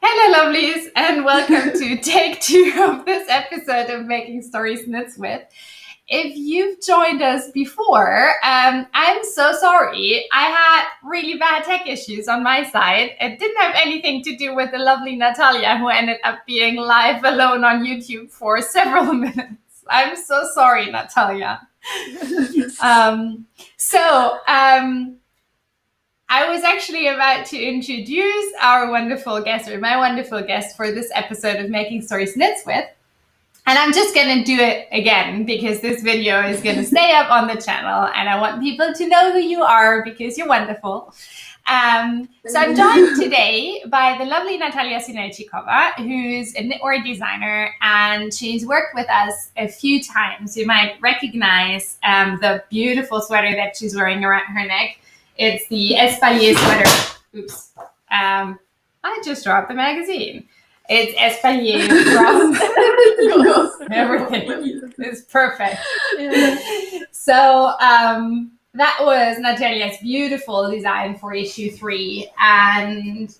Hello, lovelies, and welcome to take 2 of this episode of Making Stories Knits With. If you've joined us before, I'm so sorry. I had really bad tech issues on my side. It didn't have anything to do with the lovely Natalia, who ended up being live alone on YouTube for several minutes. I'm so sorry, Natalia. I was actually about to introduce our wonderful guest, or my wonderful guest for this episode of Making Stories Knits With. And I'm just going to do it again because this video is going to stay up on the channel and I want people to know who you are because you're wonderful. So I'm joined today by the lovely Nataliya Sinelshchikova, who's a knitwear designer, and she's worked with us a few times. You might recognize the beautiful sweater that she's wearing around her neck. It's the Espalier sweater. Oops. I just dropped the magazine. It's Espalier from everything. It's perfect. Yeah. So that was Natalia's beautiful design for issue 3. And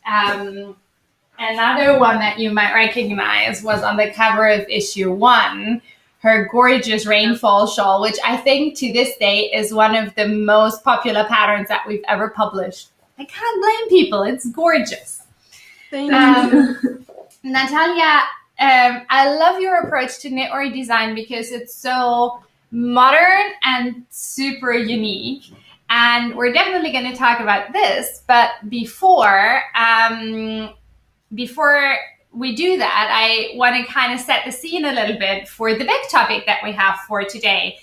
another one that you might recognize was on the cover of issue 1. Her gorgeous rainfall shawl, which I think to this day is one of the most popular patterns that we've ever published. I can't blame people. It's gorgeous. Thank you. Natalia, I love your approach to knitwear design because it's so modern and super unique. And we're definitely going to talk about this. But before we do that, I want to kind of set the scene a little bit for the big topic that we have for today,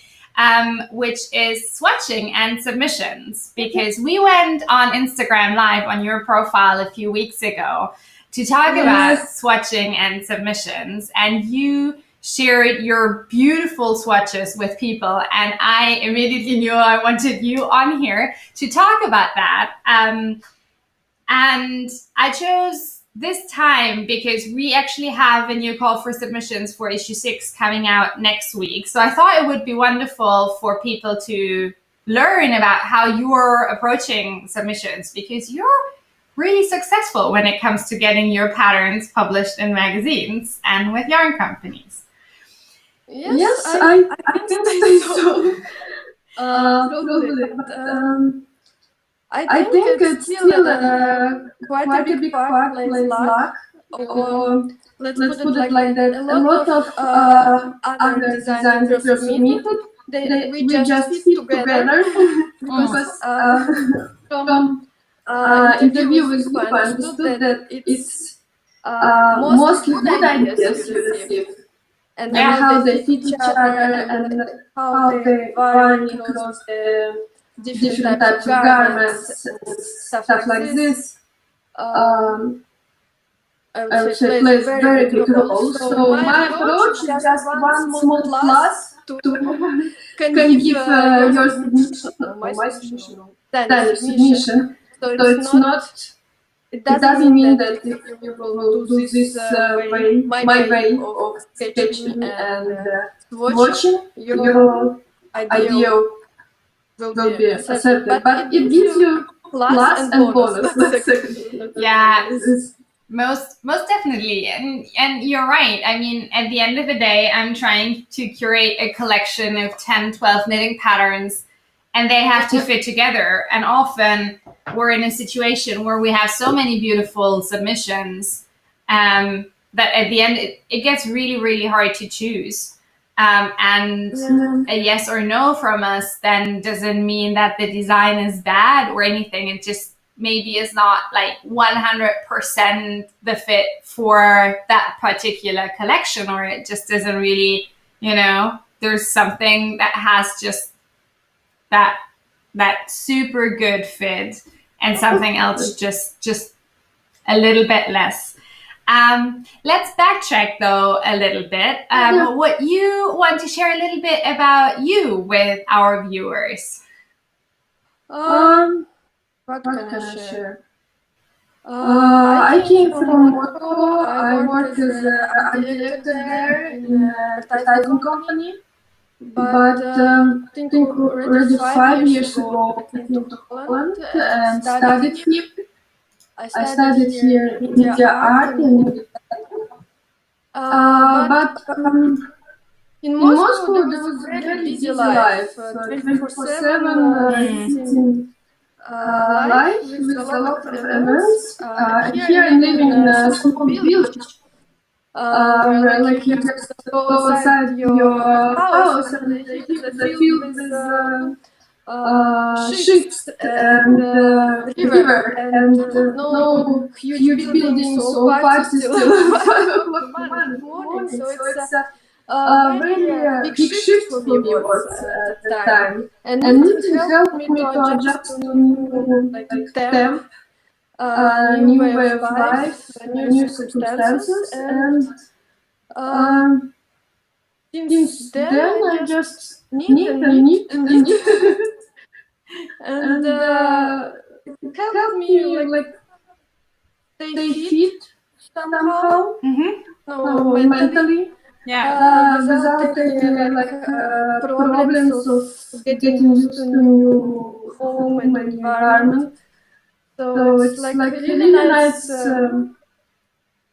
which is swatching and submissions. Because we went on Instagram Live on your profile a few weeks ago to talk about swatching and submissions, and you shared your beautiful swatches with people, and I immediately knew I wanted you on here to talk about that. And I chose this time because we actually have a new call for submissions for issue 6 coming out next week. So I thought it would be wonderful for people to learn about how you're approaching submissions, because you're really successful when it comes to getting your patterns published in magazines and with yarn companies. Yes, I think so. I think it's still quite a big part plays luck, or let's put it like that. A lot of other designers were submitted. We just fit together because from interview with people, I understood that it's mostly good ideas you receive, and how they fit each other, and how they vary across the different types of garments, stuff like this. I would say plays very big role. So my approach is just one small plus to can give your submission, my submission. So it's not. It doesn't mean that if you will do this way, my way of sketching and watching, your idea will be accepted. But it gives you plus and bonus. Yeah, most definitely. And you're right. I mean, at the end of the day, I'm trying to curate a collection of 10, 12 knitting patterns, and they have to fit together. And often we're in a situation where we have so many beautiful submissions that at the end it gets really, really hard to choose. And a yes or no from us then doesn't mean that the design is bad or anything. It just maybe is not like 100% the fit for that particular collection, or it just doesn't really, there's something that has just that super good fit, and something else just a little bit less. Let's backtrack though a little bit. What you want to share a little bit about you with our viewers? What can I share? I came from Moscow. I worked as a director there in an advertising company. But I think already 5 years ago I came to Poland and studied here. I studied here media art, but in Moscow there was a very busy life, 24/7 teaching life with a lot of events. Here I'm living in a small village where like you just go outside your house and the field with ships and the river and no huge buildings or parties till 5 o'clock in the morning. So it's a very big shift for me was at the time. And it helped me to adjust to new temp, new way of life, new circumstances, and since then I just knit and it helped me like stay fit somehow, mentally. Without any problems of getting used to new home and environment. So it's like really nice.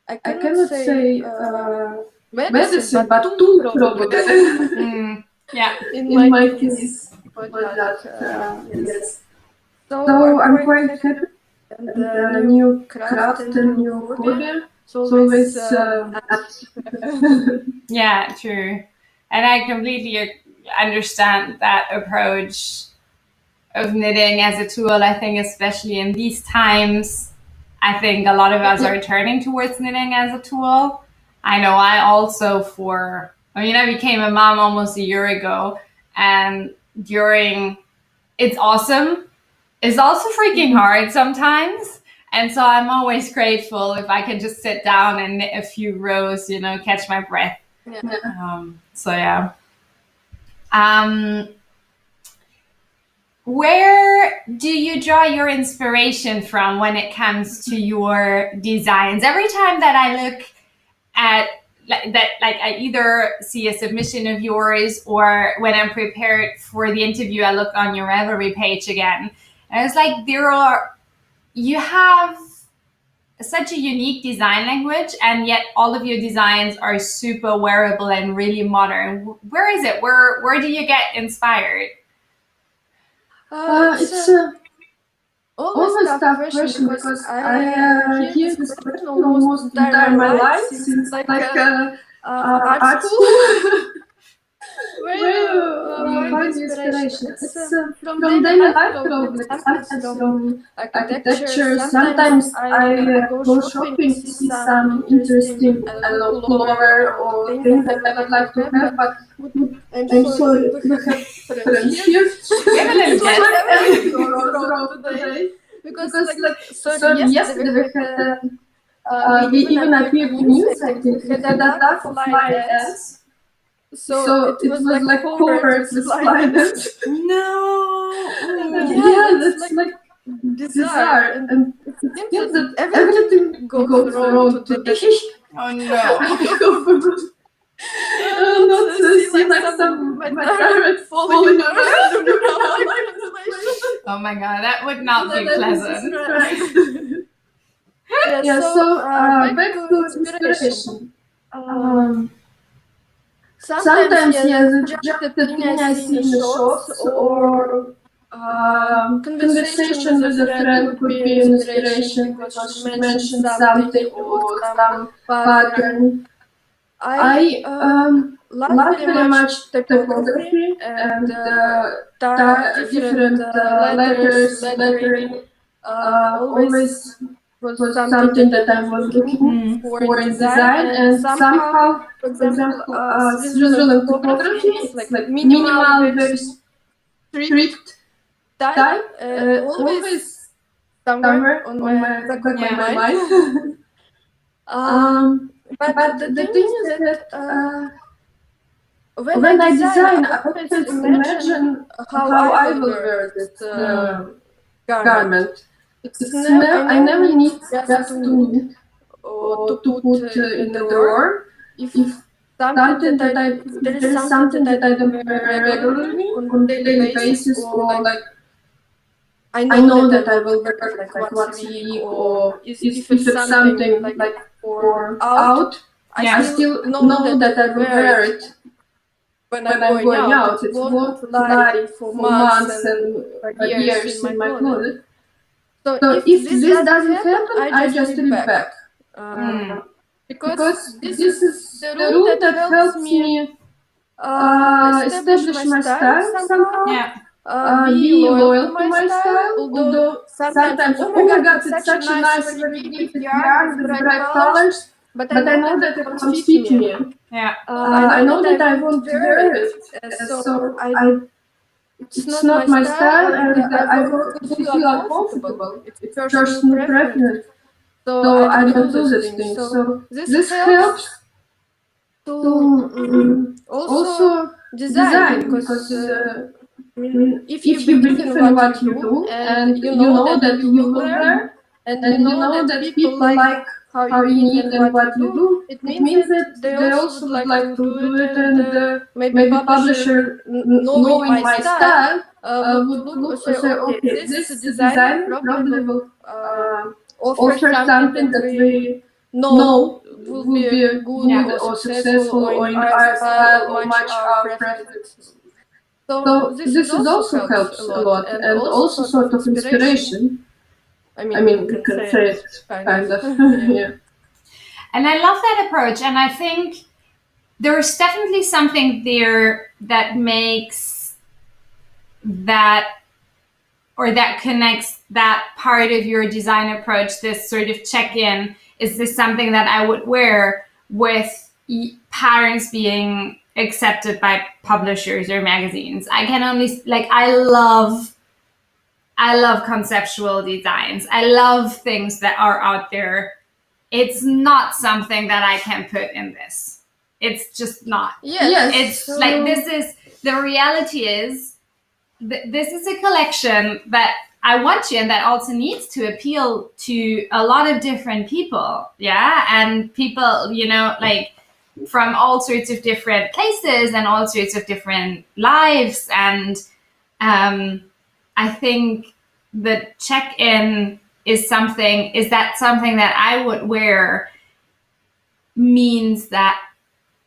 I cannot say medicine, but two probably. In my case, yes. So I'm quite happy. And the new craft and new hobby. So always yeah, true. And I completely understand that approach of knitting as a tool. I think especially in these times, I think a lot of us are turning towards knitting as a tool. I know I also I became a mom almost a year ago, and it's awesome. It's also freaking hard sometimes. And so I'm always grateful if I can just sit down and knit a few rows, catch my breath. Where do you draw your inspiration from when it comes to your designs? Every time that I look at I either see a submission of yours, or when I'm prepared for the interview, I look on your Ravelry page again. And it's like you have such a unique design language, and yet all of your designs are super wearable and really modern. Where is it? Where do you get inspired? It's always a tough question because I hear this question almost entire my life since art school. Where you find the inspiration? It's from daily life, probably. Sometimes from architecture. Sometimes I go shopping to see some interesting pullover or things that I would like to have, but I'm sorry, we have friends here. Because sorry, yesterday we even appeared in news, I think. We had a lot of fly ads. So it was like covered with spiders. No. That's like bizarre. And it seems that everything goes wrong today. Oh no. Not to see like some parrot falling around. Oh my god, that would not be pleasant. So back to inspiration. Sometimes, just the thing I see in the shops or conversation with a friend could be an inspiration because she mentioned something or some pattern. I like very much typography and different letters, lettering. Always was something that I was looking for in design, and somehow, for example, Switzerland typography is like minimal, very strict type, always somewhere on my back of my mind. But the thing is that when I design, I always imagine how I will wear this garment. I never need just to knit or to put in the drawer. If there is something that I don't wear regularly on a daily basis, or like I know that I will wear it like once a week, or if it's something like for out, I still know that I will wear it when I'm going out. It won't lie for months and years in my closet. So if this doesn't happen, I just put it back. Because this is the rule that helps me establish my style somehow. Be loyal to my style, although sometimes, oh my god, it's such a nice, very beautiful yarn with bright colors, but I know that it won't fit me. I know that I won't wear it, so it's not my style, and I won't feel uncomfortable. It's personal preference, so I don't do these things. So this helps to also design, because if you believe in what you do, and you know that you will wear, and you know that people like how you knit and what you do, it means that they also would like to do it, and maybe publisher, knowing my style, would look and say, okay, this designer probably will offer something that we know will be good or successful or in our style or match our preferences. So this is also helps a lot, and also sort of inspiration. I mean, you can say it kind of. Yeah. And I love that approach, and I think there's definitely something there that makes that, or that connects that part of your design approach, this sort of check-in, is this something that I would wear, with patterns being accepted by publishers or magazines. I can only, like, I love conceptual designs. I love things that are out there. It's not something that I can put in this. It's just not. Yes. It's like, this is, the reality is, this is a collection that I want to, and that also needs to appeal to a lot of different people. Yeah. And people, you know, like, from all sorts of different places and all sorts of different lives. And I think the check-in is something that I would wear, means that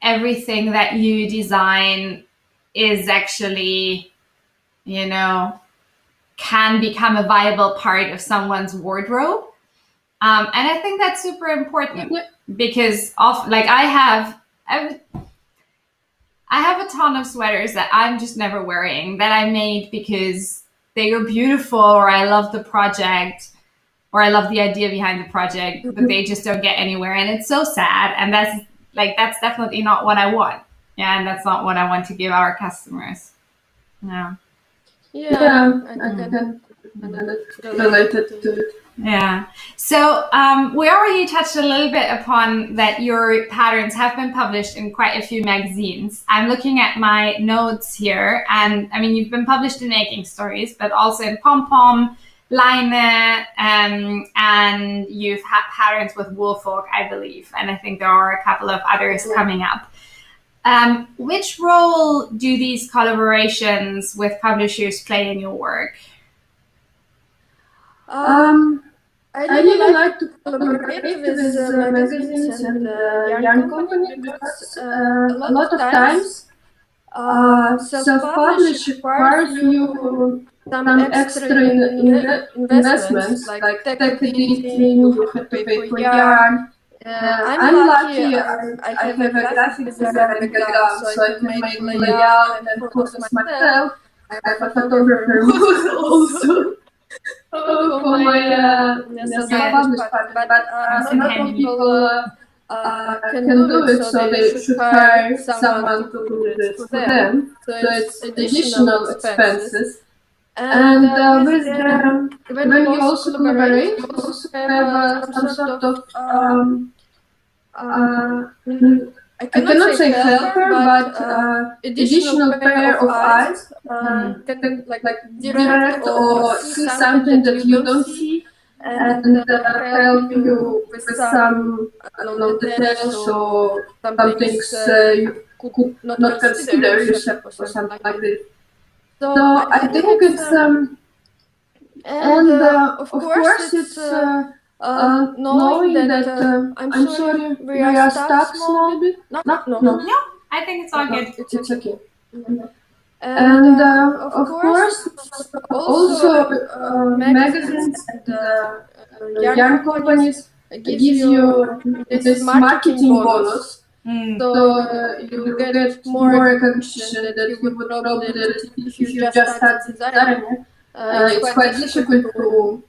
everything that you design is actually, you know, can become a viable part of someone's wardrobe. And I think that's super important, because I have a ton of sweaters that I'm just never wearing, that I made because they are beautiful, or I love the project, or I love the idea behind the project, but they just don't get anywhere. And it's so sad. And that's definitely not what I want. Yeah. And that's not what I want to give our customers. Yeah. Yeah. I can relate it to it. Yeah. So we already touched a little bit upon that your patterns have been published in quite a few magazines. I'm looking at my notes here, and I mean, you've been published in Making Stories, but also in Pom Pom, Line, and you've had patterns with Woolfolk, I believe. And I think there are a couple of others coming up. Which role do these collaborations with publishers play in your work? I really like to collaborate with magazines and yarn companies, because a lot of times self-publish requires you some extra investments, like tech editing, you have to pay for yarn. I'm lucky, I have a graphic design background, so I can make layout and photos myself. I have a photographer also. For my self-published part, but not all people can do it, so they should hire someone to do this for them. So it's additional expenses. And when you also collaborate, you also have some sort of I cannot say helper, but additional pair of eyes can like direct or see something that you don't see, and help you with some details or some things you could not consider yourself or something like this. So I think And of course, it's knowing that I'm sorry, we are stuck small bit. No, I think it's all good. it's okay. And of course, also magazines and yarn companies give you this marketing bonus. So you get more recognition that you would probably get if you just start designing. It's quite difficult to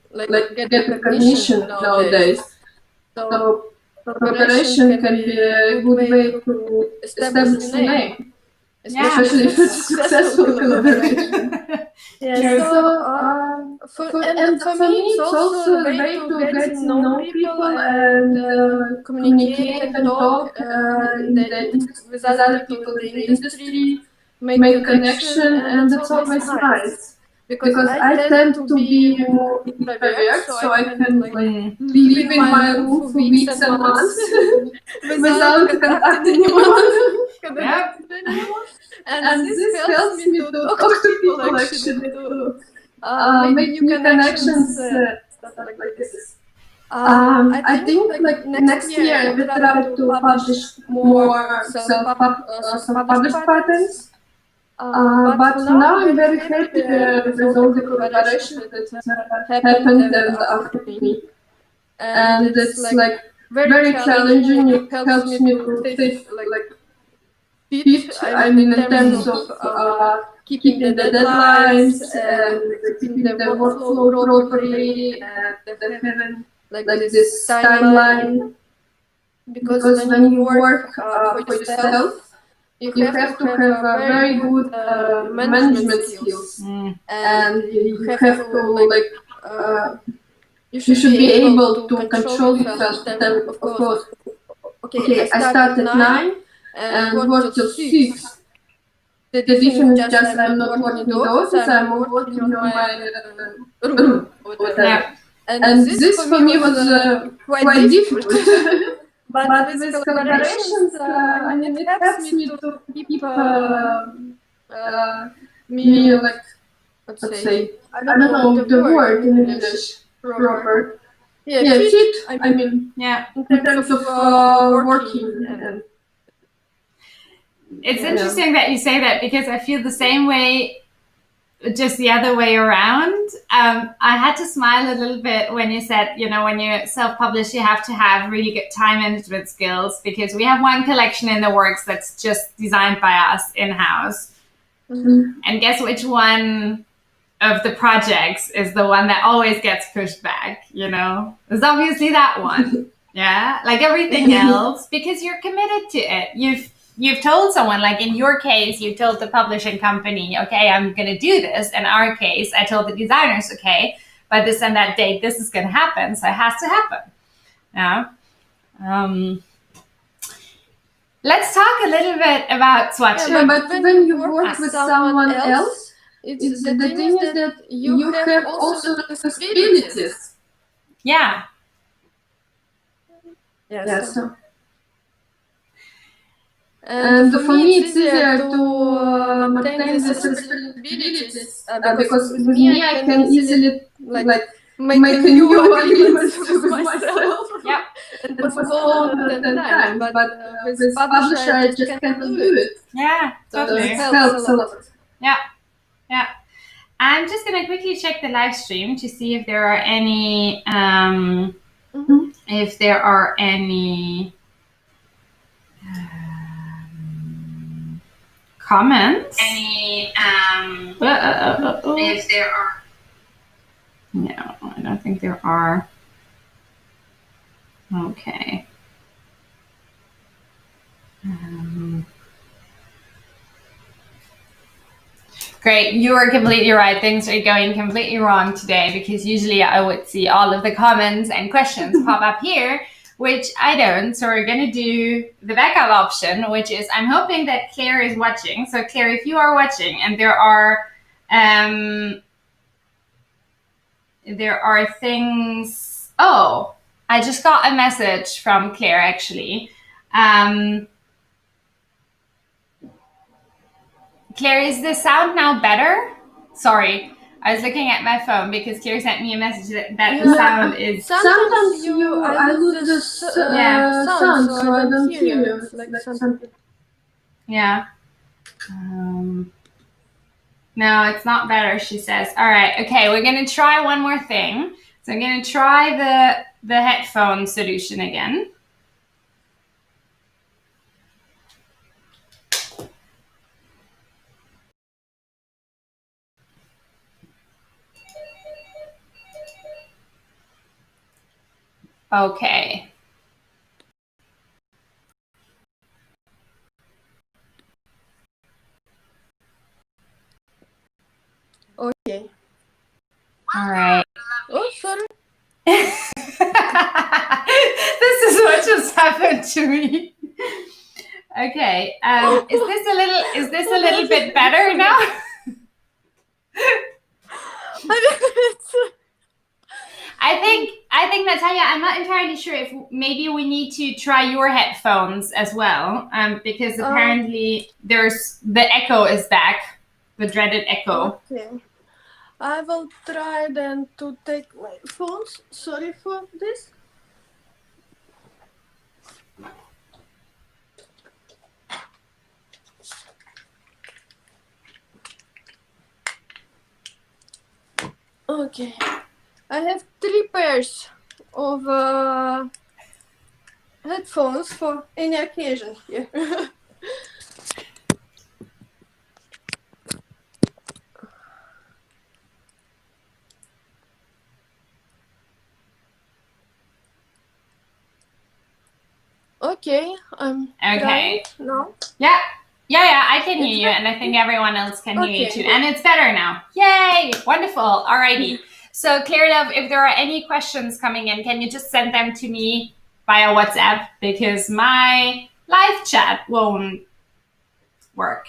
get recognition nowadays. So preparation can be a good way to establish a name, especially if it's a successful collaboration. For me, it's also a way to get to know people and communicate and talk with other people in the industry, make connection, and that's always nice. Because I tend to be more introvert, so I can live in my room for weeks and months without contacting anyone. And this helps me to talk to people actually, to make new connections, stuff like this. I think next year I will try to publish more self-published patterns. But now I'm very happy with all the collaboration that happened after me. And it's very challenging. It helps me to stay fit. I mean, in terms of keeping the deadlines and keeping the workflow properly and having this timeline. Because when you work for yourself, you have to have a very good management skills, and you have to you should be able to control yourself. Then, of course, okay, I start at 9 and work till 6. The difference is just I'm not working in the office, I'm working on my room. And this for me was quite difficult. But with collaborations, I mean, it helps me to keep me let's say, I don't know the word in English proper. Yeah, fit. I mean, in terms of working. It's interesting that you say that, because I feel the same way, just the other way around. I had to smile a little bit when you said, when you self-publish, you have to have really good time management skills, because we have one collection in the works that's just designed by us in-house. And guess which one of the projects is the one that always gets pushed back? It's obviously that one. Like everything else, because you're committed to it. You've told someone, like in your case, you told the publishing company, okay, I'm going to do this. In our case, I told the designers, okay, by this and that date, this is going to happen. So it has to happen. Let's talk a little bit about swatching. Yeah, but when you work with someone else, the thing is that you have also responsibilities. Yeah. So. And for me, it's easier to maintain the responsibilities because with me, I can easily make a new agreement with myself. Yeah. And postpone the time. But with publisher, I just can't do it. Yeah, totally. It helps a lot. Yeah. I'm just going to quickly check the live stream to see if there are any comments. If there are. No, I don't think there are. Okay. Great, you are completely right. Things are going completely wrong today, because usually I would see all of the comments and questions pop up here, which I don't. So we're going to do the backup option, which is, I'm hoping that Claire is watching. So Claire, if you are watching and there are things. Oh, I just got a message from Claire, actually. Claire, is the sound now better? Sorry. I was looking at my phone because Kira sent me a message that the sound is... Sometimes I lose the sound, so I don't hear you. It's like something. Yeah. No, it's not better, she says. All right, okay, we're gonna try one more thing. So I'm gonna try the headphone solution again. Okay. Okay. All right. Oh, sorry. This is what just happened to me. Okay. Is this a little bit better now? I think Natalia, I'm not entirely sure if maybe we need to try your headphones as well, because apparently there's the echo is back, the dreaded echo. Okay. I will try then to take my phones. Sorry for this. Okay. I have 3 pairs of headphones for any occasion here. Okay, I'm Okay. now. Yeah, I can hear you, and I think everyone else can hear you too. And it's better now. Yay! Wonderful. Alrighty. So, Claire Love, if there are any questions coming in, can you just send them to me via WhatsApp, because my live chat won't work.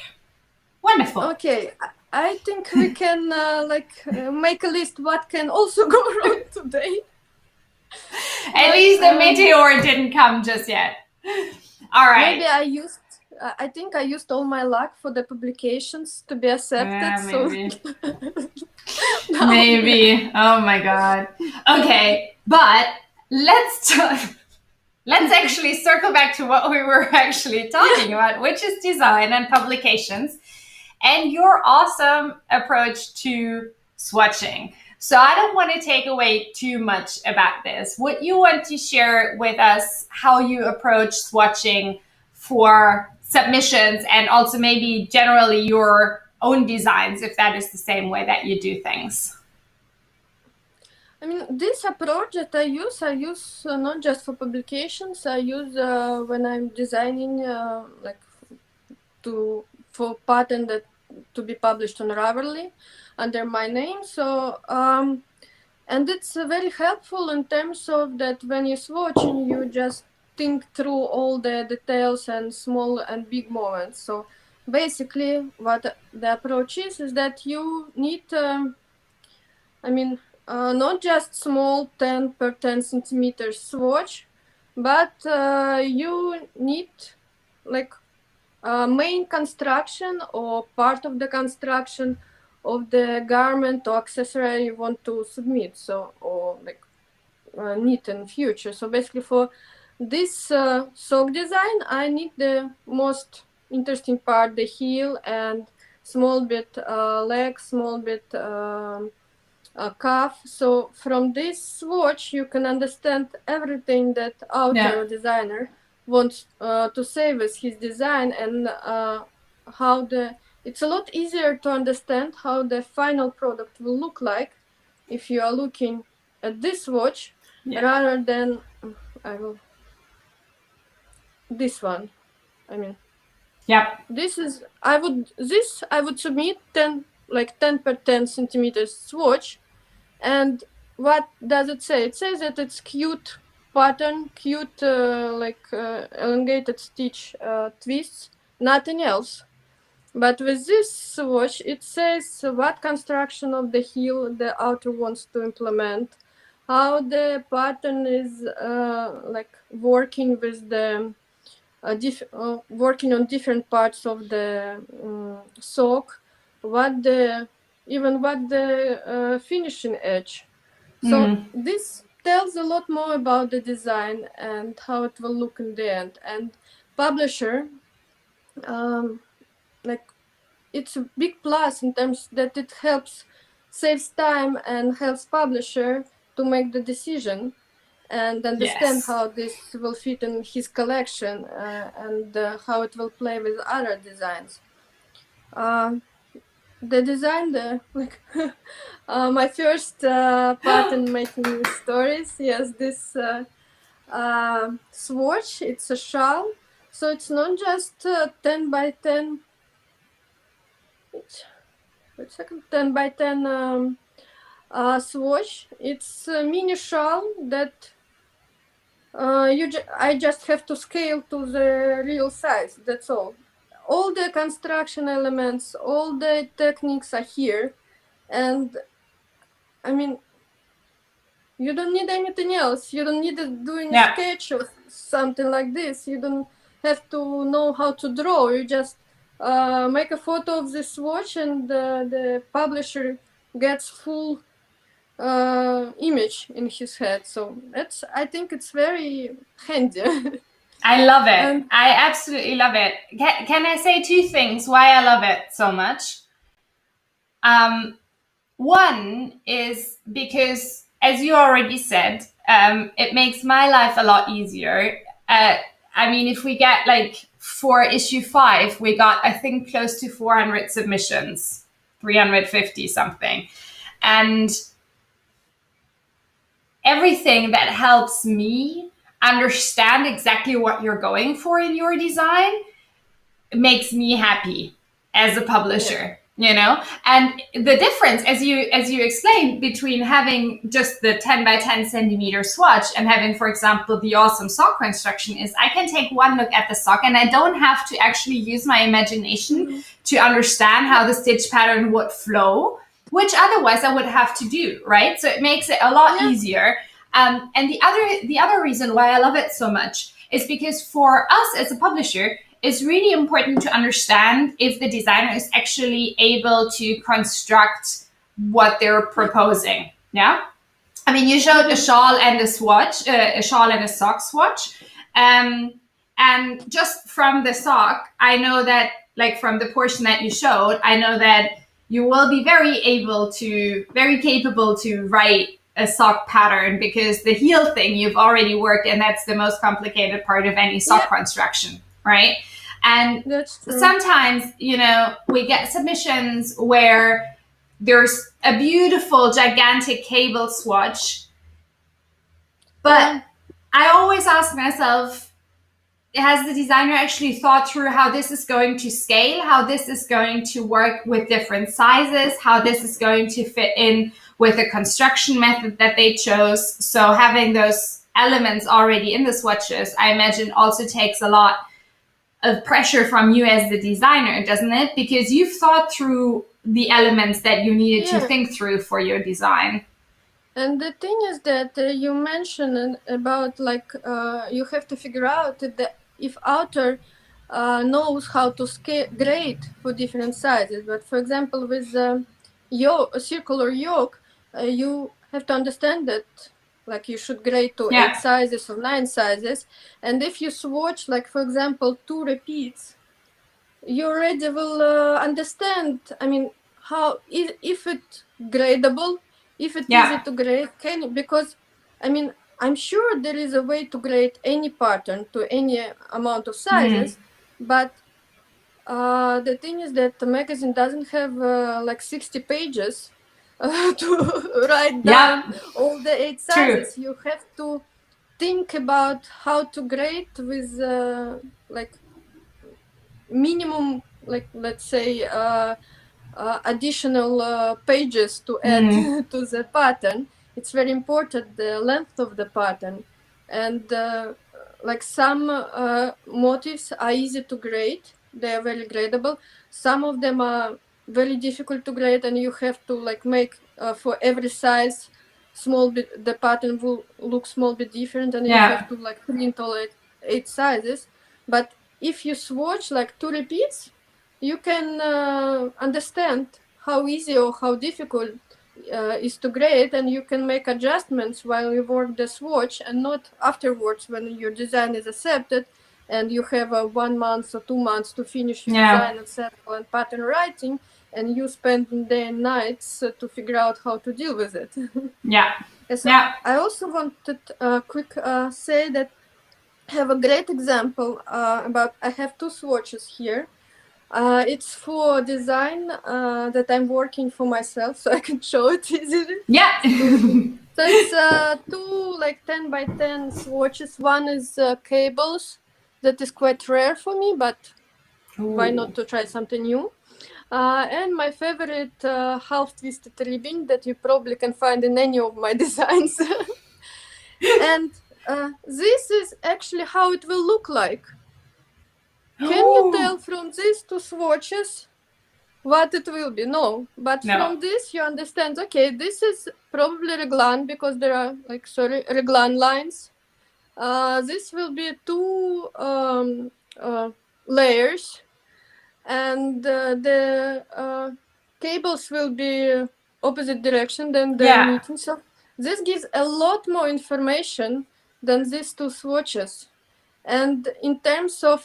Wonderful. Okay, I think we can make a list what can also go wrong today. At least the meteor didn't come just yet. All right. Maybe I think I used all my luck for the publications to be accepted. Maybe. So maybe. Oh my God. Okay, but let's actually circle back to what we were actually talking about, which is design and publications, and your awesome approach to swatching. So I don't want to take away too much about this. Would you want to share with us how you approach swatching for submissions, and also maybe generally your own designs, if that is the same way that you do things? I mean, this approach that I use not just for publications. I use when I'm designing for pattern that to be published on Ravelry under my name. So and it's very helpful in terms of that when you're swatching, you just think through all the details and small and big moments. So basically, what the approach is that you need, not just small 10 per 10 centimeters swatch, but you need like main construction or part of the construction of the garment or accessory you want to submit, so or like knit in future. So basically for this sock design, I need the most interesting part, the heel and small bit leg, small bit cuff. So from this swatch you can understand everything that outer designer wants to say with his design, and how it's a lot easier to understand how the final product will look like if you are looking at this swatch rather than this one. I mean, I would submit 10 per 10 centimeters swatch. And what does it say? It says that it's cute pattern, cute elongated stitch twists, nothing else. But with this swatch, it says what construction of the heel the outer wants to implement, how the pattern is working with the working on different parts of the sock, what the even what the finishing edge. So this tells a lot more about the design and how it will look in the end. And publisher, like, it's a big plus in terms that it saves time and helps publisher to make the decision and understand Yes. how this will fit in his collection and how it will play with other designs. The design, my first part in making stories, yes, this swatch, it's a shawl, so it's not just 10 by 10, wait a second, 10 by 10 swatch. It's a mini shawl that I just have to scale to the real size, that's all. All the construction elements, all the techniques are here, and I mean, you don't need anything else. You don't need to do any sketch or something like this. You don't have to know how to draw. You just make a photo of this watch, and the publisher gets full image in his head. So I think it's very handy. I love it. I absolutely love it. Can I say two things why I love it so much? One is because, as you already said, it makes my life a lot easier. I mean, if we get like for issue 5, we got, I think, close to 400 submissions, 350 something. And everything that helps me understand exactly what you're going for in your design makes me happy as a publisher. You know, and the difference, as you explained, between having just the 10 by 10 centimeter swatch and having, for example, the awesome sock construction is I can take one look at the sock and I don't have to actually use my imagination to understand how the stitch pattern would flow, which otherwise I would have to do, right? So it makes it a lot easier. And the other reason why I love it so much is because for us as a publisher, it's really important to understand if the designer is actually able to construct what they're proposing. Yeah. I mean, you showed a shawl and a swatch, a shawl and a sock swatch. And just from the sock, I know that, like from the portion that you showed, I know that you will be very capable to write a sock pattern because the heel thing you've already worked, and that's the most complicated part of any sock construction, right? And sometimes, you know, we get submissions where there's a beautiful, gigantic cable swatch, but I always ask myself, has the designer actually thought through how this is going to scale, how this is going to work with different sizes, how this is going to fit in with the construction method that they chose? So having those elements already in the swatches, I imagine, also takes a lot of pressure from you as the designer, doesn't it? Because you've thought through the elements that you needed to think through for your design. And the thing is that you mentioned about you have to figure out if author knows how to grade for different sizes. But for example, with a circular yoke, you have to understand that like you should grade to 8 sizes or 9 sizes. And if you swatch, like for example, 2 repeats, you already will understand, I mean, how if it's gradable, if it's easy to grade, because I mean, I'm sure there is a way to grade any pattern to any amount of sizes, but the thing is that the magazine doesn't have like 60 pages to write down all the 8 sizes. You have to think about how to grade with like minimum, like let's say additional pages to add to the pattern. It's very important, the length of the pattern. And like some motifs are easy to grade, they are very gradable. Some of them are very difficult to grade, and you have to like make for every size small bit, the pattern will look small bit different, and you have to like print all 8 sizes. But if you swatch like 2 repeats, you can understand how easy or how difficult is to grade, and you can make adjustments while you work the swatch and not afterwards when your design is accepted and you have 1 month or 2 months to finish your design and sample and pattern writing, and you spend day and nights to figure out how to deal with it. So I also wanted quick say that I have a great example about, I have 2 swatches here. It's for design that I'm working for myself, so I can show it easily. So it's 2 like 10 by 10 swatches. One is cables, that is quite rare for me, but why not to try something new? And my favorite half twisted ribbon that you probably can find in any of my designs. And this is actually how it will look like. Can you tell from these 2 swatches what it will be? No, but from this you understand, okay, this is probably reglan because there are like, reglan lines. This will be 2 layers, and the cables will be opposite direction than they're meeting. So this gives a lot more information than these 2 swatches. And in terms of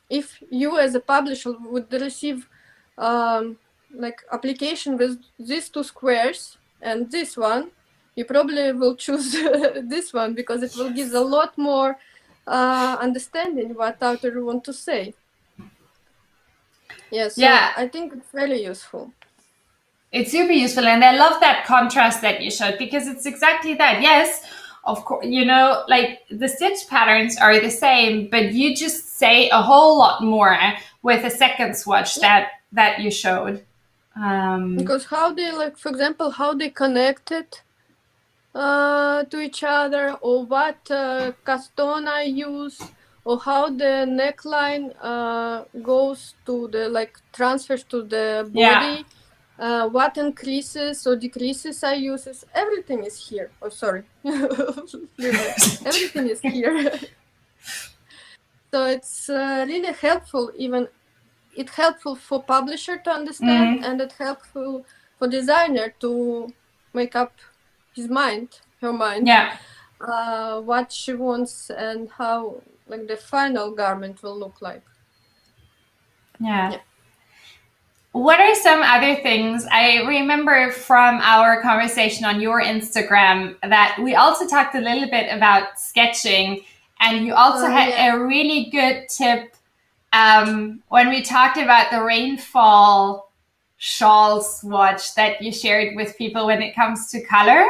if you as a publisher would receive like application with these 2 squares and this one, you probably will choose this one because it will give a lot more understanding what author want to say. So I think it's very useful. It's super useful, and I love that contrast that you showed because it's exactly that. Yes, of course, you know, like the stitch patterns are the same, but you just say a whole lot more with a second swatch that you showed. Because how they, like, for example, how they connected to each other, or what castone I use, or how the neckline goes to the, like, transfers to the body. What increases or decreases I use, everything is here. Oh, sorry. Everything is here. So it's really helpful. Even it's helpful for publisher to understand, and it's helpful for designer to make up her mind, what she wants and how, like, the final garment will look like. What are some other things? I remember from our conversation on your Instagram that we also talked a little bit about sketching, and you also had a really good tip when we talked about the rainfall shawl swatch that you shared with people when it comes to color.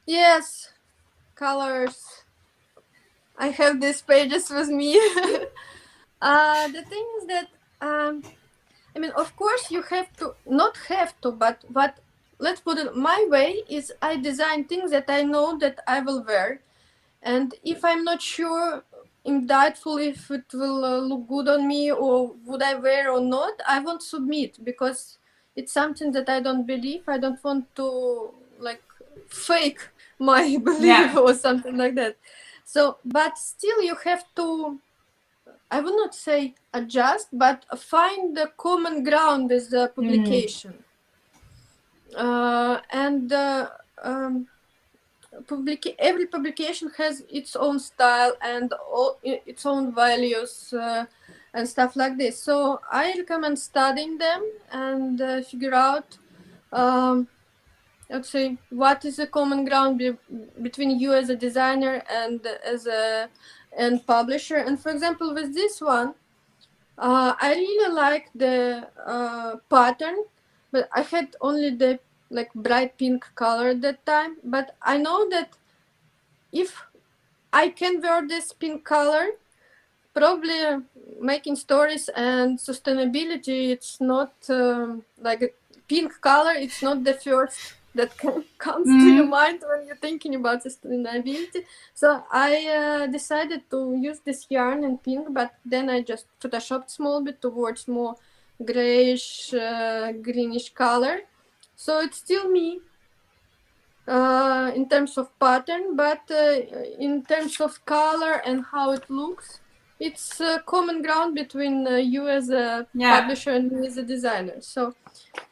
Yes, colors. I have these pages with me. The thing is that I mean, of course, you have to, not have to, but let's put it my way is I design things that I know that I will wear. And if I'm not sure, I'm doubtful if it will look good on me or would I wear or not, I won't submit because it's something that I don't believe. I don't want to, like, fake my belief or something like that. So, but still you have to, I would not say adjust, but find the common ground with the publication. Every publication has its own style and its own values and stuff like this. So I recommend studying them and figure out, let's say, what is the common ground between you as a designer and as a publisher. And for example, with this one, I really like the pattern, but I had only the, like, bright pink color at that time. But I know that if I can wear this pink color, probably making stories and sustainability, it's not like a pink color, it's not the first that comes to your mind when you're thinking about sustainability. So I decided to use this yarn in pink, but then I just photoshopped small bit towards more grayish, greenish color. So it's still me in terms of pattern, but in terms of color and how it looks, it's a common ground between you as a publisher and me as a designer. So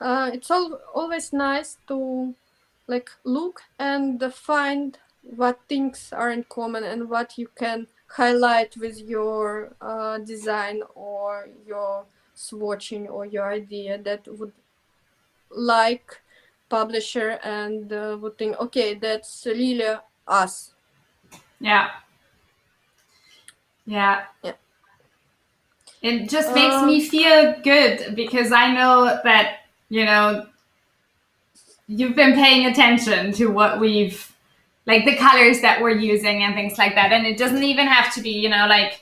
it's always nice to like look and find what things are in common and what you can highlight with your design or your swatching or your idea that would like publisher and would think, okay, that's really us. Yeah. It just makes me feel good because I know that, you know, you've been paying attention to what we've, like the colors that we're using and things like that. And it doesn't even have to be, you know, like,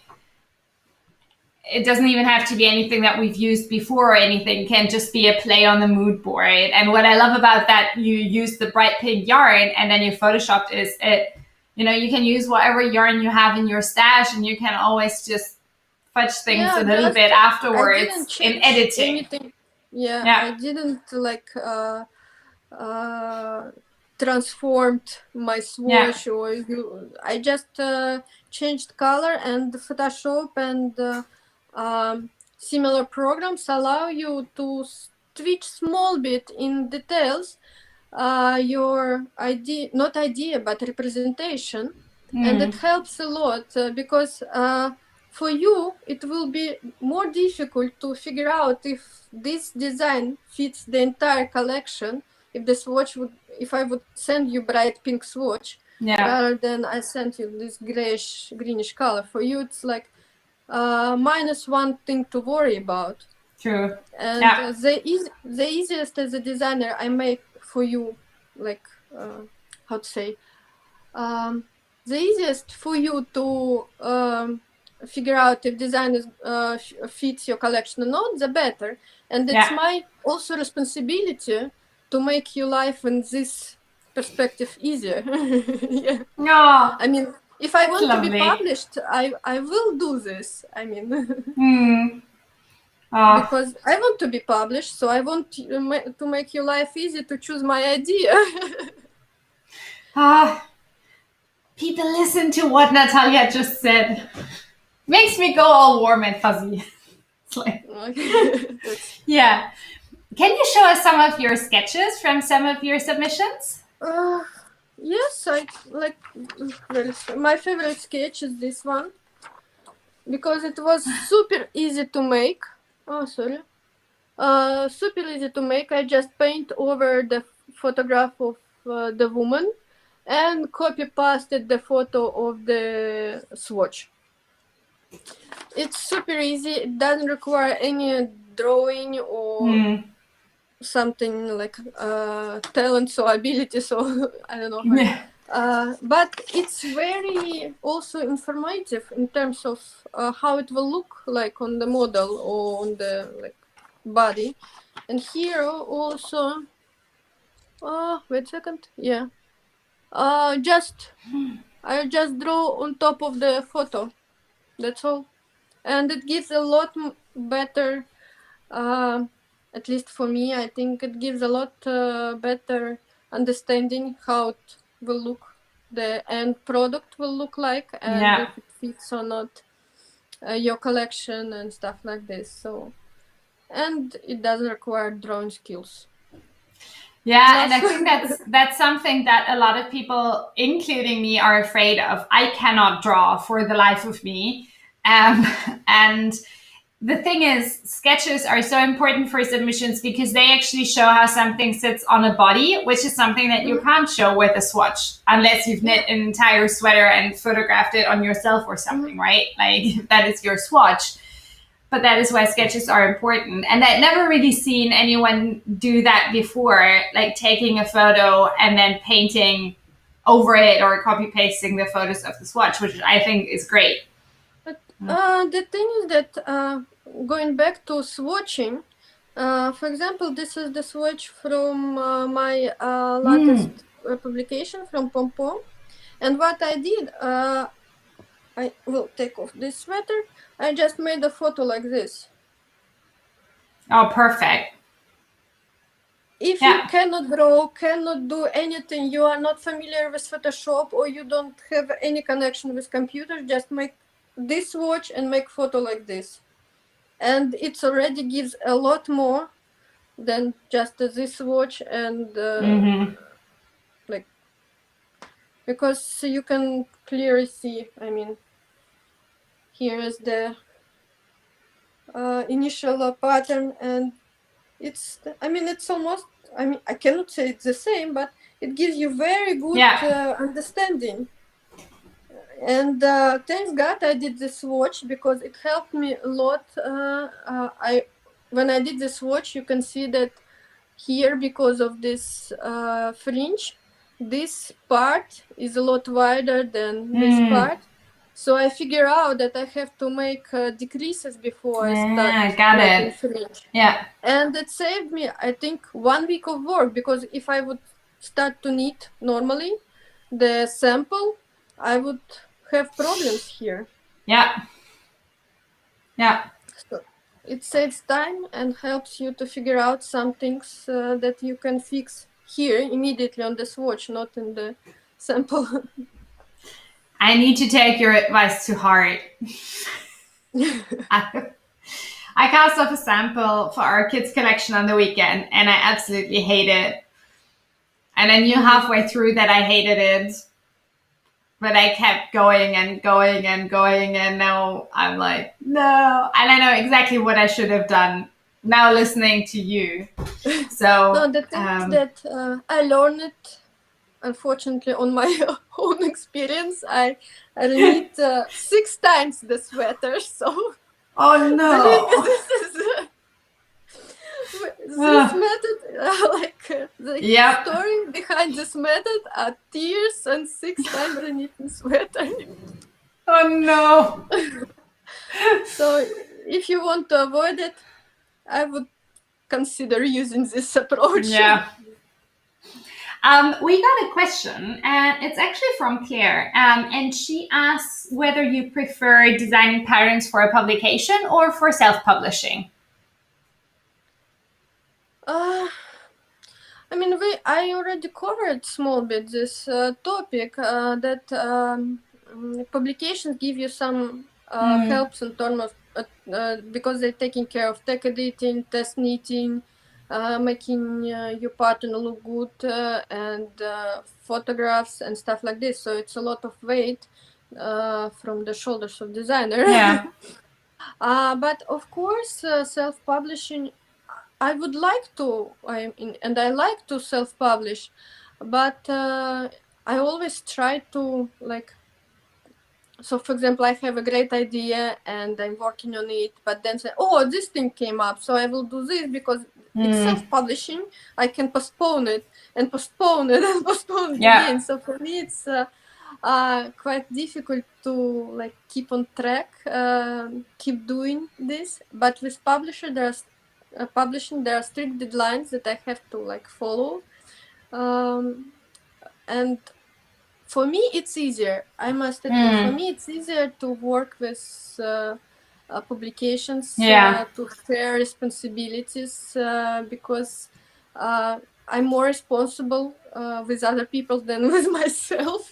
it doesn't even have to be anything that we've used before or anything. It can just be a play on the mood board. And what I love about that, you use the bright pink yarn and then you photoshopped is it, you know, you can use whatever yarn you have in your stash and you can always just fudge things a little bit afterwards in editing. Anything. I didn't like transformed my swatch or I just changed color, and Photoshop and similar programs allow you to switch small bit in details your idea, not idea, but representation. And it helps a lot because for you it will be more difficult to figure out if this design fits the entire collection. If the swatch would, if I would send you bright pink swatch rather than I sent you this grayish greenish color, for you it's like minus one thing to worry about. True. And the easiest as a designer I make for you, like how to say, the easiest for you to figure out if design is, fits your collection or not, the better. And it's my also responsibility to make your life in this perspective easier. I mean, if I want to be published, I will do this. I mean, because I want to be published, so I want to make your life easy to choose my idea. People listen to what Nataliya just said. Makes me go all warm and fuzzy. It's like, yeah. Can you show us some of your sketches from some of your submissions? Yes, I like. My favorite sketch is this one because it was super easy to make. Super easy to make. I just paint over the photograph of the woman and copy pasted the photo of the swatch. It's super easy. It doesn't require any drawing or something like talents or abilities, or I don't know. But it's very also informative in terms of how it will look like on the model or on the like body. And here also, wait a second, I just draw on top of the photo. That's all, and it gives a lot better. At least for me, I think it gives a lot better understanding how it will look, the end product will look like, and if it fits or not your collection and stuff like this. So, and it doesn't require drawing skills. And I think that's something that a lot of people, including me, are afraid of. I cannot draw for the life of me, and the thing is, sketches are so important for submissions because they actually show how something sits on a body, which is something that you can't show with a swatch unless you've knit an entire sweater and photographed it on yourself or something, right? Like that is your swatch. But that is why sketches are important. And I'd never really seen anyone do that before, like taking a photo and then painting over it or copy pasting the photos of the swatch, which I think is great. But the thing is that going back to swatching, for example, this is the swatch from my latest publication from Pom Pom. And what I did, I will take off this sweater. I just made a photo like this. Oh, perfect. If you cannot draw, cannot do anything, you are not familiar with Photoshop or you don't have any connection with computer, just make this swatch and make photo like this, and it already gives a lot more than just this swatch, and like, because you can clearly see, I mean, here is the initial pattern, and it's, I mean, it's almost, I mean, I cannot say it's the same, but it gives you very good understanding. And thanks God I did this swatch, because it helped me a lot. When I did this swatch, you can see that here, because of this fringe, this part is a lot wider than this part. So I figure out that I have to make decreases before I start making fringe. Yeah. And it saved me, I think, 1 week of work, because if I would start to knit normally the sample, I would have problems here. Yeah. Yeah. So it saves time and helps you to figure out some things that you can fix here immediately on the swatch, not in the sample. I need to take your advice to heart. I cast off a sample for our kids' collection on the weekend, and I absolutely hate it. And I knew halfway through that I hated it, but I kept going and going and going, and now I'm like, no. And I know exactly what I should have done now listening to you. So no, the thing is that I learned it, unfortunately, on my own experience. I knit 6 times the sweater, so... Oh no! This method, like the story behind this method are tears and 6 times knitting sweater. Oh no! So if you want to avoid it, I would consider using this approach. Yeah. We got a question, and it's actually from Claire, and she asks whether you prefer designing patterns for a publication or for self-publishing. I mean, I already covered small bit this topic, that publications give you some helps in terms of, because they're taking care of tech editing, test knitting, making your pattern look good, and photographs and stuff like this. So it's a lot of weight from the shoulders of designer. Yeah. But of course, self-publishing, I would like to, and I like to self-publish, but I always try to, like, so for example, I have a great idea and I'm working on it, but then say, oh, this thing came up, so I will do this, because it's self-publishing. I can postpone it and postpone it and postpone it again. So for me, it's quite difficult to, like, keep on track, keep doing this. But with publishing, there are strict deadlines that I have to, like, follow, and for me it's easier, I must admit. For me it's easier to work with publications, to share responsibilities, because I'm more responsible with other people than with myself.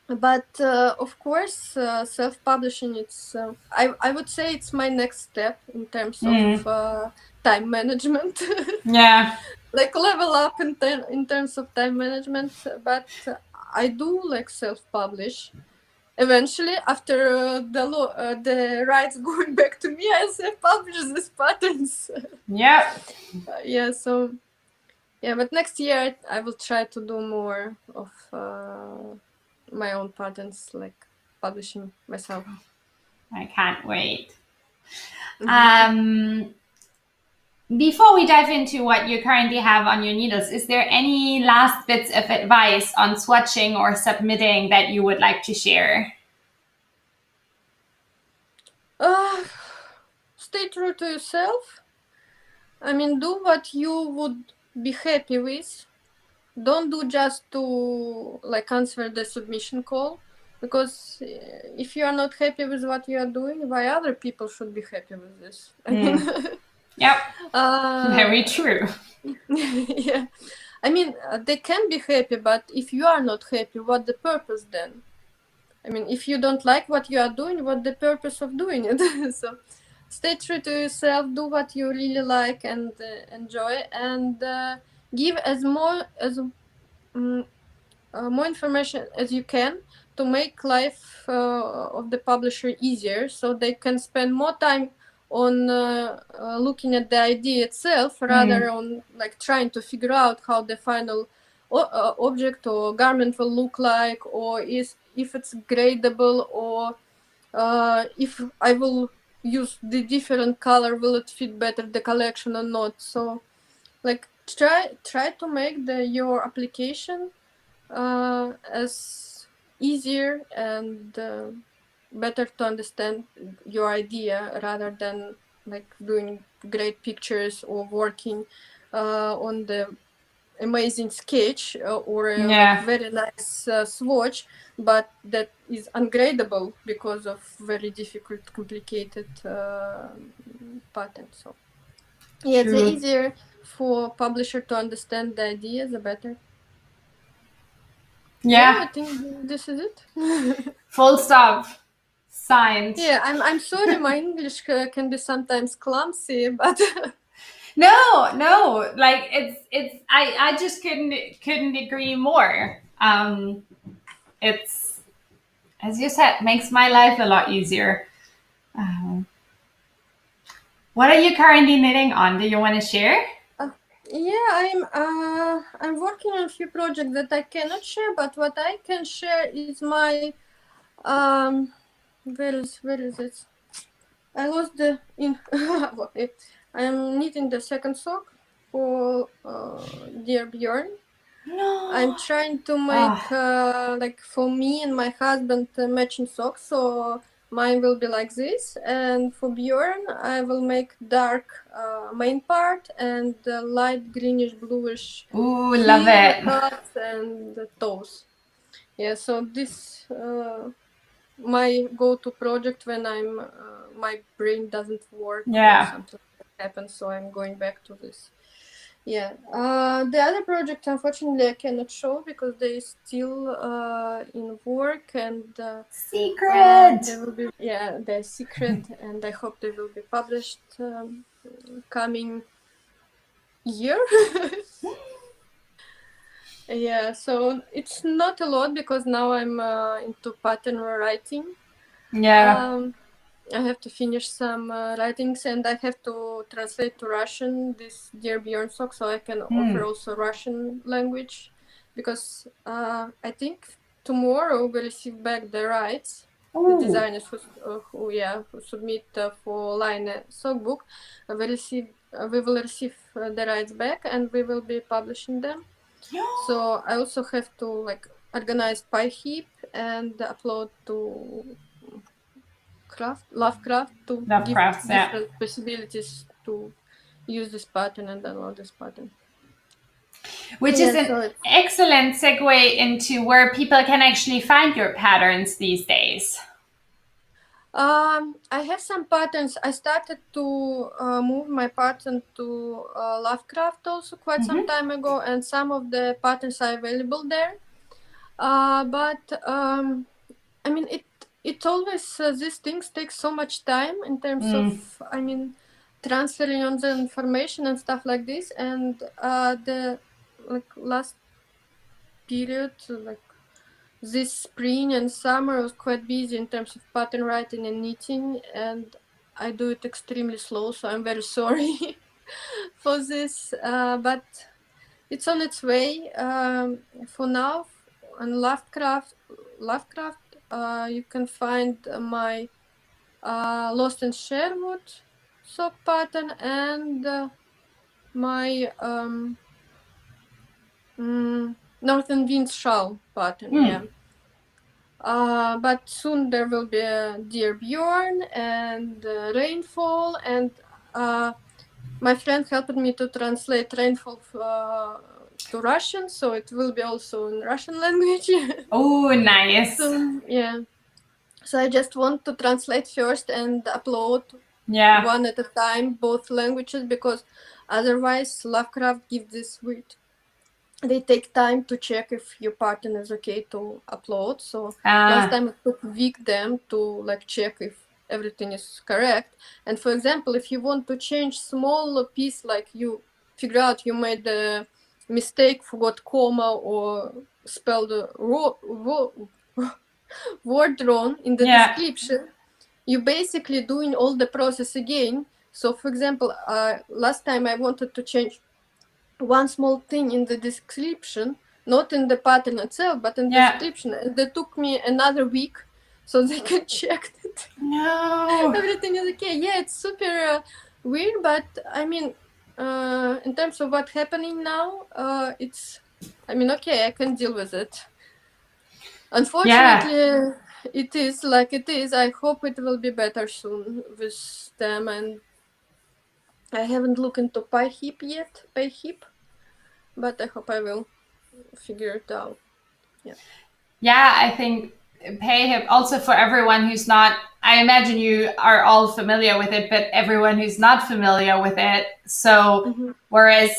But of course, self-publishing, it's I would say it's my next step in terms of time management. Like, level up in terms of time management. But I do, like, self-publish. Eventually, after the rights going back to me, I self-publish these patterns. So but next year I will try to do more of my own patterns, like publishing myself. I can't wait. Before we dive into what you currently have on your needles, is there any last bits of advice on swatching or submitting that you would like to share? Stay true to yourself. I mean, do what you would be happy with. Don't do just to, like, answer the submission call, because if you are not happy with what you are doing, why other people should be happy with this? I mean, very true. I mean, they can be happy, but if you are not happy, what the purpose then? I mean, if you don't like what you are doing, what the purpose of doing it? So stay true to yourself, do what you really like and enjoy, and give more information as you can to make life of the publisher easier, so they can spend more time on looking at the idea itself rather on like trying to figure out how the final object or garment will look like, or if it's gradable, or if I will use the different color, will it fit better the collection or not. So like try to make your application as easier and better to understand your idea, rather than like doing great pictures or working on the amazing sketch or a like very nice swatch, but that is ungradable because of very difficult, complicated pattern. So yeah, the easier for publisher to understand the idea, the better. Yeah, I think this is it. Full stop. Signed. Yeah, I'm sorry, my English can be sometimes clumsy, but No, like it's I just couldn't agree more. It's, as you said, makes my life a lot easier. What are you currently knitting on? Do you want to share? yeah, I'm working on a few projects that I cannot share, but what I can share is my where is it? I lost the in. I'm knitting the second sock for dear Bjorn. No. I'm trying to make like for me and my husband matching socks, so mine will be like this, and for Bjorn I will make dark main part and light greenish bluish Love it. cuts and the toes. Yeah, so this my go-to project when I'm my brain doesn't work or something happens, so I'm going back to this. Yeah, the other project unfortunately I cannot show because they still in work and secret. They will be, yeah, they're secret, and I hope they will be published coming year. Yeah, so it's not a lot because now I'm into pattern writing. Yeah. I have to finish some writings, and I have to translate to Russian this Dear Bjorn sock, so I can offer also Russian language, because I think tomorrow we receive back the rights. The designers who submit for line sock book, we will receive the rights back, and we will be publishing them. So I also have to like organize PyHeap and upload to Lovecraft to give different possibilities to use this pattern and download this pattern. Which is an excellent segue into where people can actually find your patterns these days. I have some patterns. I started to move my pattern to Lovecraft also quite some time ago, and some of the patterns are available there. But I mean, it always these things take so much time in terms of, I mean, transferring on the information and stuff like this, and the last period, like this spring and summer, was quite busy in terms of pattern writing and knitting, and I do it extremely slow, so I'm very sorry for this, but it's on its way. For now, on Lovecraft, you can find my Lost in Sherwood sock pattern and my Northern Winds shawl pattern. Yeah. But soon there will be a Dear Bjorn and Rainfall, and my friend helped me to translate Rainfall to Russian, so it will be also in Russian language. Oh, nice. So, yeah. So I just want to translate first and upload one at a time, both languages, because otherwise Lovecraft gives this weird they take time to check if your pattern is okay to upload. So last time it took a week them to like check if everything is correct. And for example, if you want to change small piece, like you figure out you made a mistake, forgot comma or spelled the word wrong in the description, you basically doing all the process again. So for example, last time I wanted to change one small thing in the description, not in the pattern itself, but in the description, and it took me another week so they can check that everything is okay. Yeah, it's super weird, but I mean, in terms of what's happening now, it's, I mean, okay, I can deal with it. Unfortunately, it is like it is. I hope it will be better soon with them, and I haven't looked into PayHip yet, but I hope I will figure it out. Yeah, I think PayHip, also for everyone who's not, I imagine you are all familiar with it, but everyone who's not familiar with it. So whereas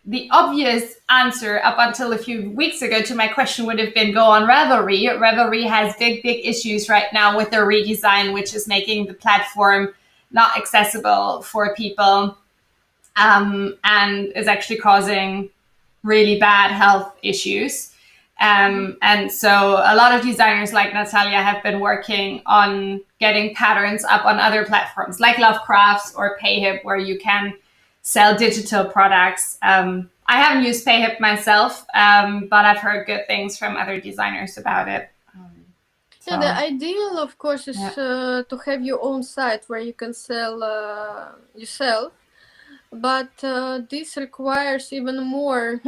the obvious answer up until a few weeks ago to my question would have been go on Ravelry. Ravelry has big issues right now with their redesign, which is making the platform not accessible for people, and is actually causing really bad health issues. And so a lot of designers like Nataliya have been working on getting patterns up on other platforms like Lovecrafts or PayHip, where you can sell digital products. I haven't used PayHip myself, but I've heard good things from other designers about it. Yeah, the ideal, of course, is to have your own site where you can sell yourself. But this requires even more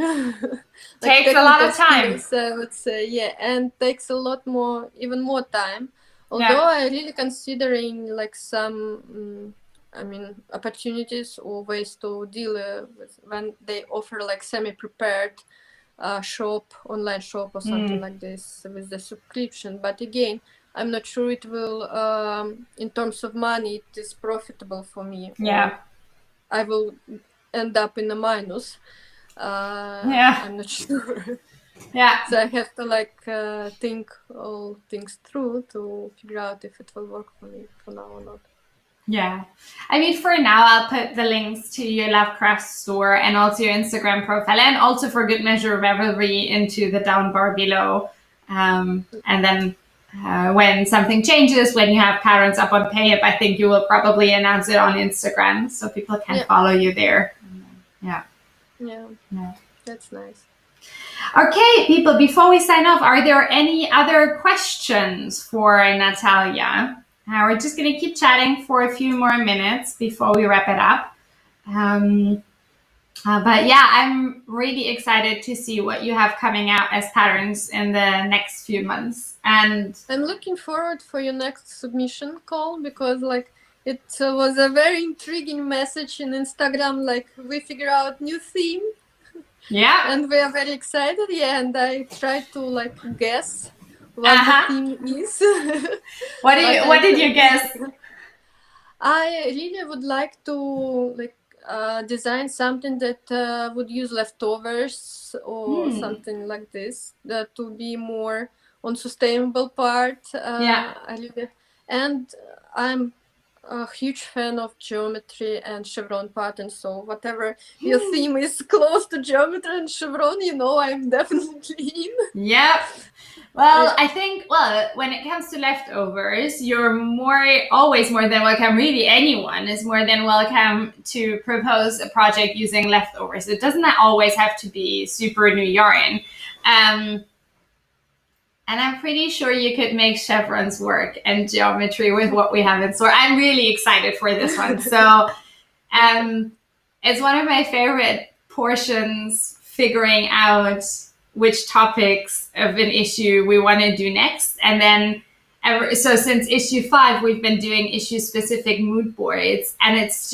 takes a lot of time skills, I would say, and takes a lot more, even more time. Although I really considering like some opportunities or ways to deal with when they offer like semi-prepared shop, online shop or something like this with the subscription. But again, I'm not sure it will in terms of money it is profitable for me. I will end up in a minus. I'm not sure. So I have to like think all things through to figure out if it will work for me for now or not. Yeah. I mean, for now, I'll put the links to your Lovecraft store and also your Instagram profile, and also for good measure Ravelry into the down bar below. And then when something changes, when you have patterns up on PayHip, I think you will probably announce it on Instagram so people can follow you there. Yeah, that's nice. Okay, people, before we sign off, are there any other questions for Nataliya? We're just going to keep chatting for a few more minutes before we wrap it up. But yeah, I'm really excited to see what you have coming out as patterns in the next few months. And I'm looking forward for your next submission call, because like it was a very intriguing message in Instagram, like we figure out new theme. And we are very excited. And I tried to like guess what the theme is. What did you guess? I really would like to like design something that would use leftovers or something like this, to be more on sustainable part. And I'm a huge fan of geometry and chevron patterns, so whatever your theme is close to geometry and chevron, I'm definitely in. Well, I think, when it comes to leftovers, you're always more than welcome. Really, anyone is more than welcome to propose a project using leftovers. It doesn't always have to be super new yarn. And I'm pretty sure you could make chevrons work and geometry with what we have in store. I'm really excited for this one. So it's one of my favorite portions, figuring out which topics of an issue we want to do next. And then, so since issue 5, we've been doing issue-specific mood boards. And it's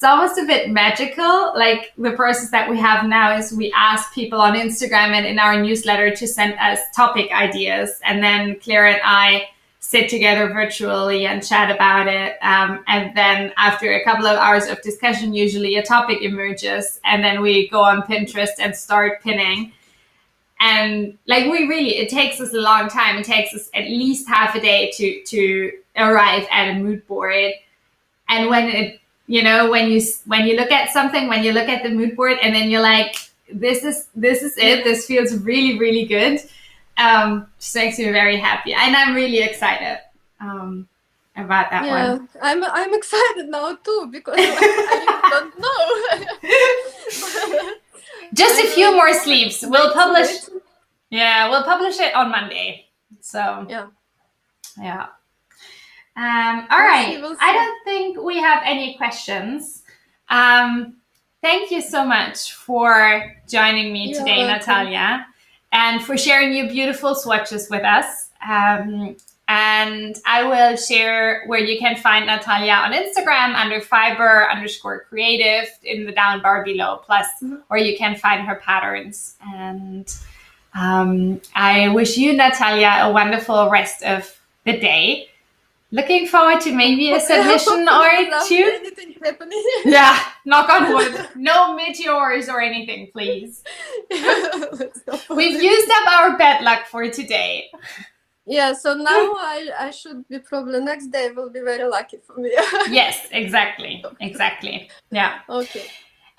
almost a bit magical. Like the process that we have now is we ask people on Instagram and in our newsletter to send us topic ideas. And then Claire and I sit together virtually and chat about it. And then after a couple of hours of discussion, usually a topic emerges. And then we go on Pinterest and start pinning. And like it takes us a long time. It takes us at least half a day to arrive at a mood board. And when when you look at something, when you look at the mood board, and then you're like, this is it. This feels really, really good. Just makes me very happy, and I'm really excited about that one. I'm excited now too, because I don't know. Just a few more sleeves. We'll publish. Yeah, we'll publish it on Monday. So yeah. All right. We'll see. I don't think we have any questions. Thank you so much for joining me today, Nataliya, and for sharing your beautiful swatches with us. And I will share where you can find Nataliya on Instagram under fiber_creative in the down bar below, plus where you can find her patterns. And I wish you, Nataliya, a wonderful rest of the day. Looking forward to maybe a submission or two. Yeah, knock on wood. No meteors or anything, please. We've used up our bad luck for today. Yeah, so now I should be probably next day will be very lucky for me. Yes, exactly. Yeah. Okay.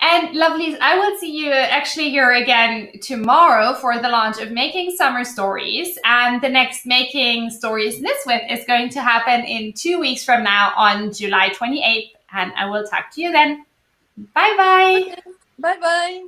And lovelies, I will see you actually here again tomorrow for the launch of Making Summer Stories. And the next Making Stories Knitwith is going to happen in 2 weeks from now on July 28th. And I will talk to you then. Bye-bye. Okay. Bye-bye.